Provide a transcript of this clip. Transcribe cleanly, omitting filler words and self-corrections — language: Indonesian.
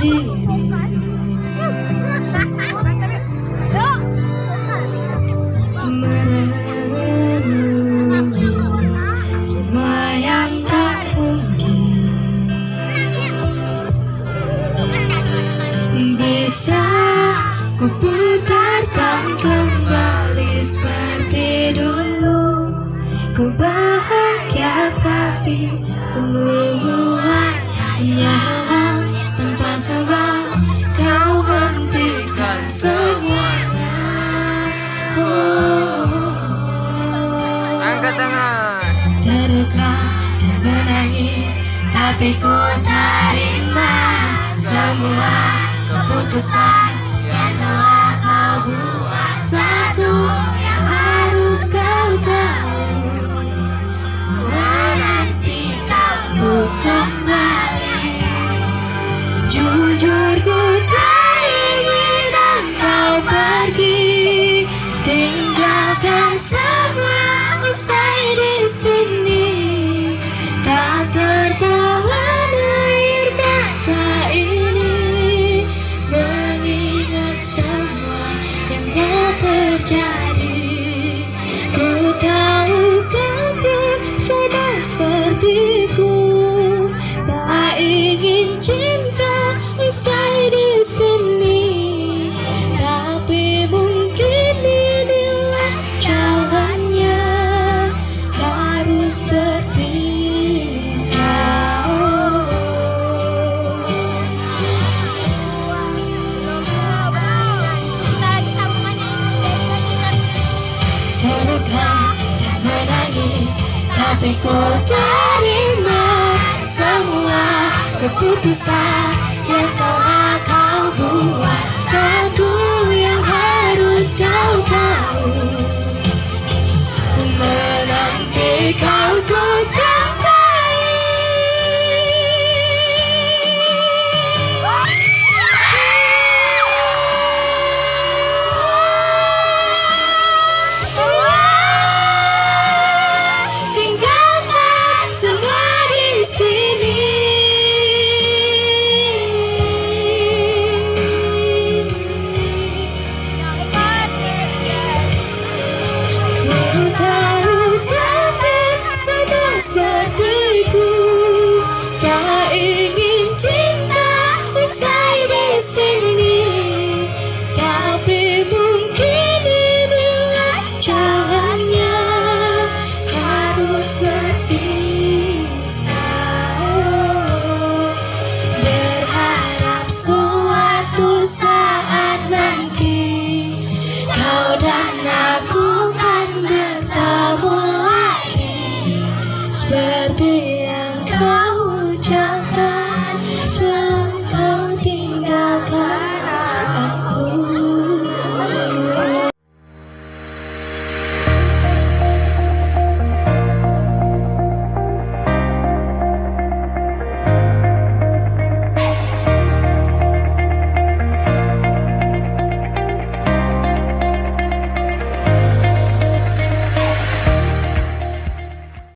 diri. Merenungi semua yang tak mungkin bisa ku putarkan kembali seperti dulu. Ku bahagia tapi semuanya hilang tanpa sebab. Kau hentikan semuanya. Angkat tangan. Terluka dan menangis, tapi ku terima semua keputusan yang telah kau buat. Satu yang harus kau tahu, menanti kau untuk kembali. Jujur ku tak ingin engkau pergi, tinggalkan semua usai di sini. Tak tertahan air mata ini, mengingat semua yang telah terjadi. Ku tahu kamu sama sepertiku, tak ingin cinta usai di sini. Tapi mungkin inilah jalannya, harus berpisah. Terluka dan menangis, tapi ku terima semua keputusan yang telah kau buat. Satu yang harus kau tahu, ku menanti kau untuk kembali. Tinggalkan semua di sini. Ku tahu kamu sama sepertiku, tak ingin cinta usai di sini. Tapi mungkin inilah jalannya, harus berpisah. Berharap suatu saat nanti kau dan aku kan bertemu lagi, seperti yang kau